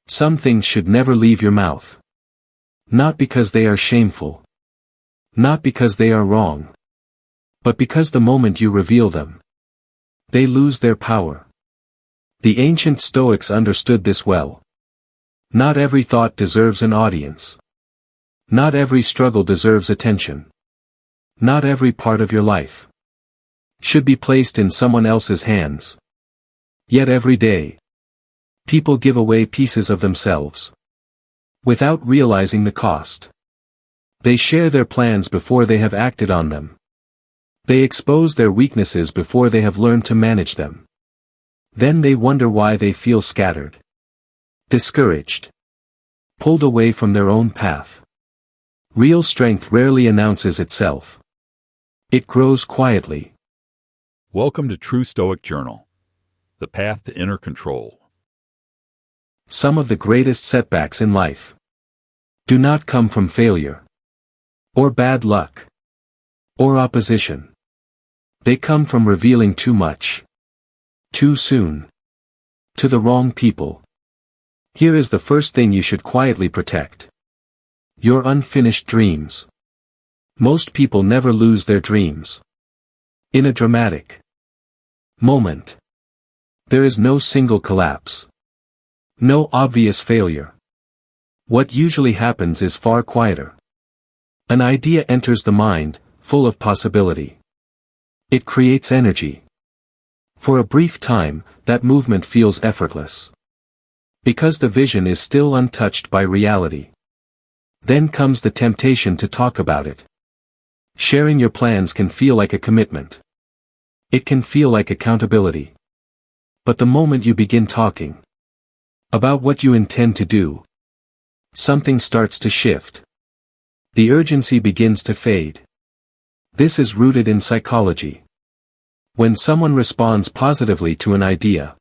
Some things should never leave your mouth. Not because they are shameful. Not because they are wrong. But because the moment you reveal them, they lose their power. The ancient Stoics understood this well. Not every thought deserves an audience. Not every struggle deserves attention. Not every part of your life should be placed in someone else's hands. Yet every day, people give away pieces of themselves without realizing the cost. They share their plans before they have acted on them. They expose their weaknesses before they have learned to manage them. Then they wonder why they feel scattered, discouraged, pulled away from their own path. Real strength rarely announces itself. It grows quietly. Welcome to True Stoic Journal, the path to inner control. Some of the greatest setbacks in life do not come from failure, or bad luck, or opposition. They come from revealing too much, too soon, to the wrong people. Here is the first thing you should quietly protect: your unfinished dreams. Most people never lose their dreams in a dramatic moment. There is no single collapse, no obvious failure. What usually happens is far quieter. An idea enters the mind, full of possibility. It creates energy. For a brief time, that movement feels effortless, because the vision is still untouched by reality. Then comes the temptation to talk about it. Sharing your plans can feel like a commitment. It can feel like accountability. But the moment you begin talking about what you intend to do, something starts to shift. The urgency begins to fade. This is rooted in psychology. When someone responds positively to an idea,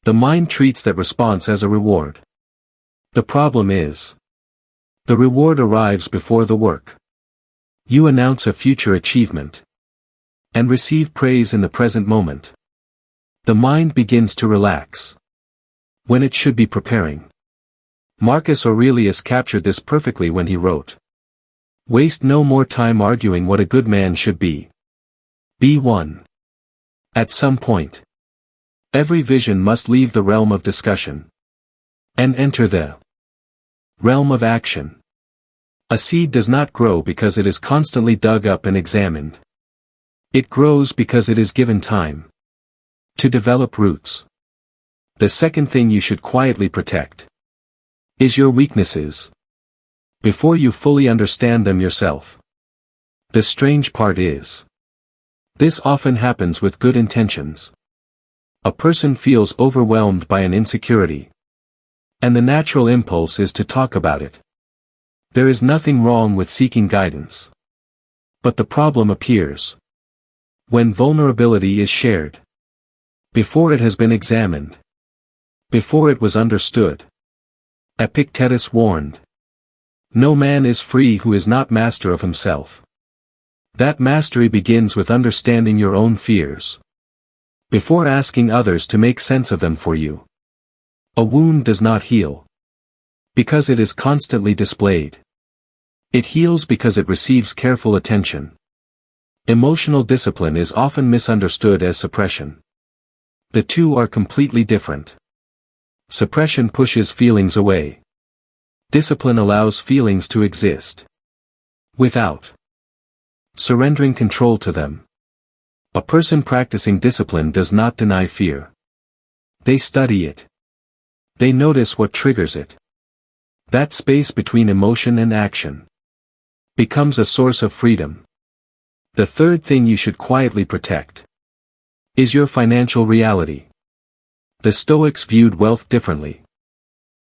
the mind treats that response as a reward. The problem is, the reward arrives before the work. You announce a future achievement and receive praise in the present moment. The mind begins to relax when it should be preparing. Marcus Aurelius captured this perfectly when he wrote, "Waste no more time arguing what a good man should be. Be one." At some point, every vision must leave the realm of discussion and enter the realm of action. A seed does not grow because it is constantly dug up and examined. It grows because it is given time to develop roots. The second thing you should quietly protect is your weaknesses, before you fully understand them yourself. The strange part is, this often happens with good intentions. A person feels overwhelmed by an insecurity, and the natural impulse is to talk about it. There is nothing wrong with seeking guidance. But the problem appears when vulnerability is shared, before it has been examined, before it was understood. Epictetus warned, "No man is free who is not master of himself." That mastery begins with understanding your own fears, before asking others to make sense of them for you. A wound does not heal because it is constantly displayed. It heals because it receives careful attention. Emotional discipline is often misunderstood as suppression. The two are completely different. Suppression pushes feelings away. Discipline allows feelings to exist without surrendering control to them. A person practicing discipline does not deny fear. They study it. They notice what triggers it. That space between emotion and action becomes a source of freedom. The third thing you should quietly protect is your financial reality. The Stoics viewed wealth differently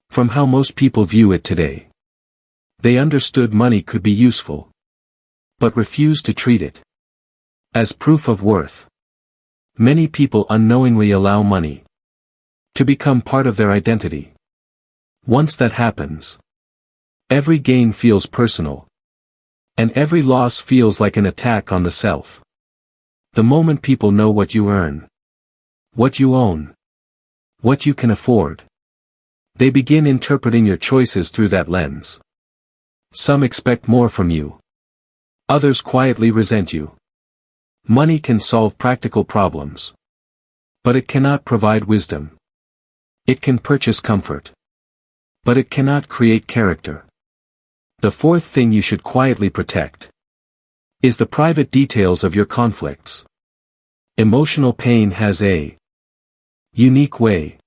from how most people view it today. They understood money could be useful, but refused to treat it as proof of worth. Many people unknowingly allow money to become part of their identity. Once that happens, every gain feels personal, and every loss feels like an attack on the self. The moment people know what you earn, what you own, what you can afford, They begin interpreting your choices through that lens. Some expect more from you. Others quietly resent you. Money can solve practical problems. But it cannot provide wisdom. It can purchase comfort. But it cannot create character. The fourth thing you should quietly protect is the private details of your conflicts. Emotional pain has a unique way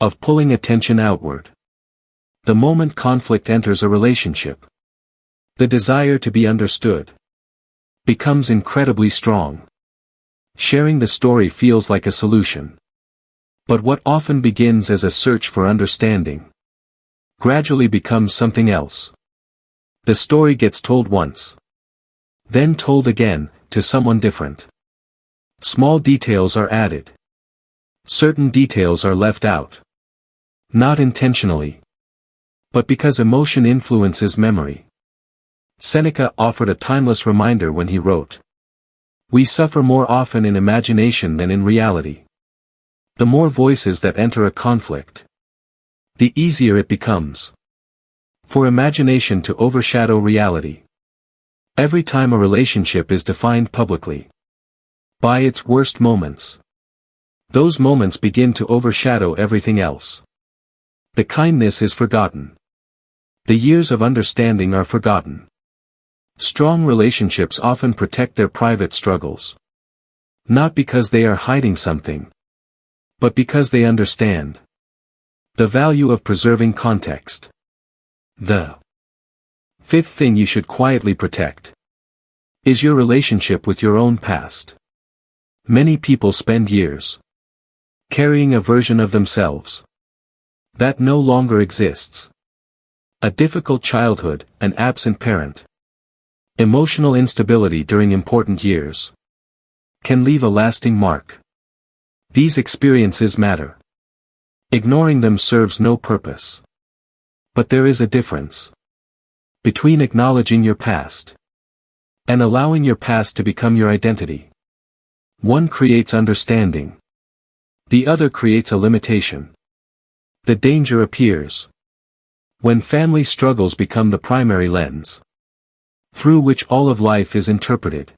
of pulling attention outward. The moment conflict enters a relationship, the desire to be understood becomes incredibly strong. Sharing the story feels like a solution. But what often begins as a search for understanding gradually becomes something else. The story gets told once, then told again, to someone different. Small details are added. Certain details are left out. Not intentionally, but because emotion influences memory. Seneca offered a timeless reminder when he wrote, "We suffer more often in imagination than in reality." The more voices that enter a conflict, the easier it becomes for imagination to overshadow reality. Every time a relationship is defined publicly by its worst moments, those moments begin to overshadow everything else. The kindness is forgotten. The years of understanding are forgotten. Strong relationships often protect their private struggles. Not because they are hiding something, but because they understand the value of preserving context. The fifth thing you should quietly protect is your relationship with your own past. Many people spend years carrying a version of themselves that no longer exists. A difficult childhood, an absent parent, emotional instability during important years can leave a lasting mark. These experiences matter. Ignoring them serves no purpose. But there is a difference between acknowledging your past and allowing your past to become your identity. One creates understanding. The other creates a limitation. The danger appears when family struggles become the primary lens through which all of life is interpreted.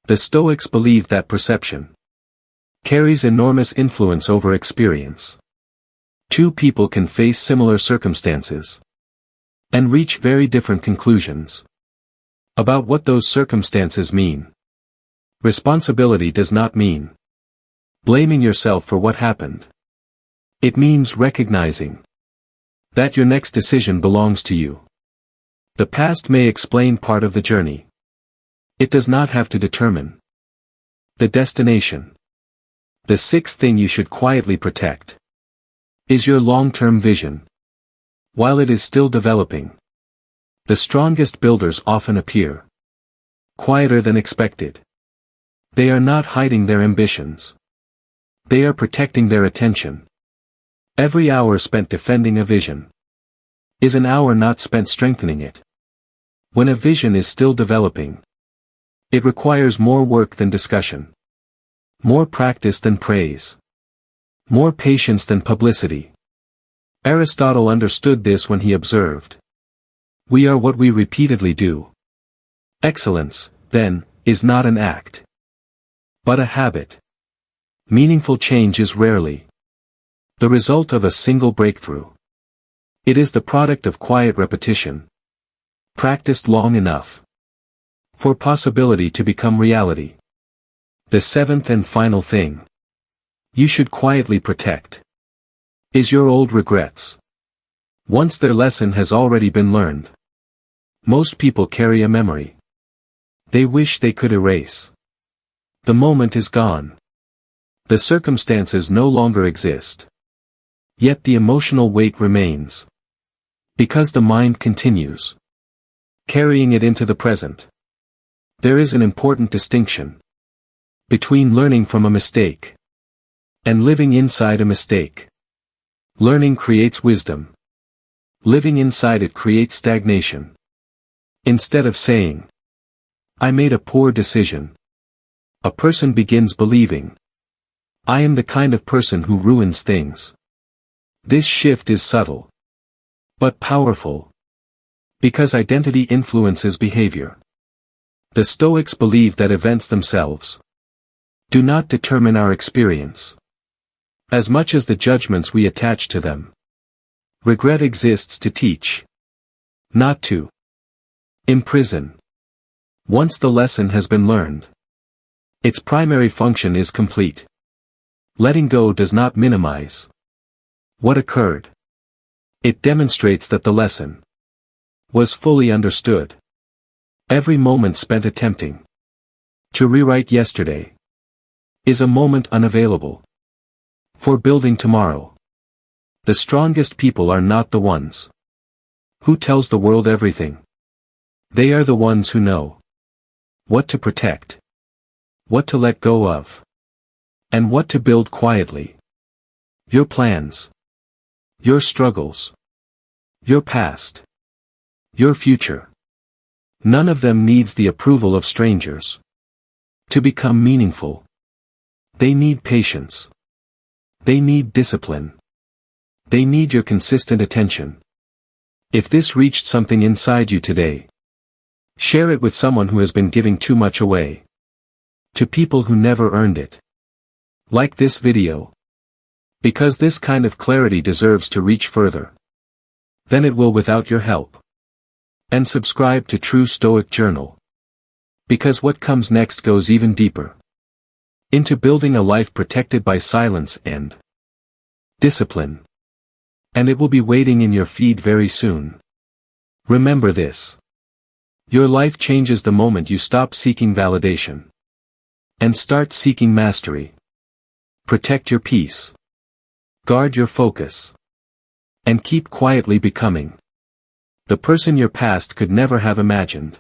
The Stoics believed that perception carries enormous influence over experience. Two people can face similar circumstances and reach very different conclusions about what those circumstances mean. Responsibility does not mean blaming yourself for what happened. It means recognizing that your next decision belongs to you. The past may explain part of the journey. It does not have to determine the destination. The sixth thing you should quietly protect is your long-term vision. While it is still developing, the strongest builders often appear quieter than expected. They are not hiding their ambitions. They are protecting their attention. Every hour spent defending a vision is an hour not spent strengthening it. When a vision is still developing, it requires more work than discussion, more practice than praise, more patience than publicity. Aristotle understood this when he observed, "We are what we repeatedly do." Excellence, then, is not an act, but a habit. Meaningful change is rarely the result of a single breakthrough. It is the product of quiet repetition, practiced long enough for possibility to become reality. The seventh and final thing you should quietly protect is your old regrets. Once their lesson has already been learned, most people carry a memory they wish they could erase. The moment is gone. The circumstances no longer exist. Yet the emotional weight remains, because the mind continues carrying it into the present. There is an important distinction between learning from a mistake and living inside a mistake. Learning creates wisdom. Living inside it creates stagnation. Instead of saying, "I made a poor decision," a person begins believing, "I am the kind of person who ruins things." This shift is subtle, but powerful, because identity influences behavior. The Stoics believe that events themselves do not determine our experience, as much as the judgments we attach to them. Regret exists to teach, not to imprison. Once the lesson has been learned, its primary function is complete. Letting go does not minimize what occurred. It demonstrates that the lesson was fully understood. Every moment spent attempting to rewrite yesterday is a moment unavailable for building tomorrow. The strongest people are not the ones who tells the world everything. They are the ones who know what to protect, what to let go of, and what to build quietly. Your plans, your struggles, your past, your future. None of them needs the approval of strangers to become meaningful. They need patience. They need discipline. They need your consistent attention. If this reached something inside you today, share it with someone who has been giving too much away, to people who never earned it. Like this video, because this kind of clarity deserves to reach further than it will without your help. And subscribe to True Stoic Journal, because what comes next goes even deeper into building a life protected by silence and discipline. And it will be waiting in your feed very soon. Remember this. Your life changes the moment you stop seeking validation and start seeking mastery. Protect your peace. Guard your focus. And keep quietly becoming the person your past could never have imagined.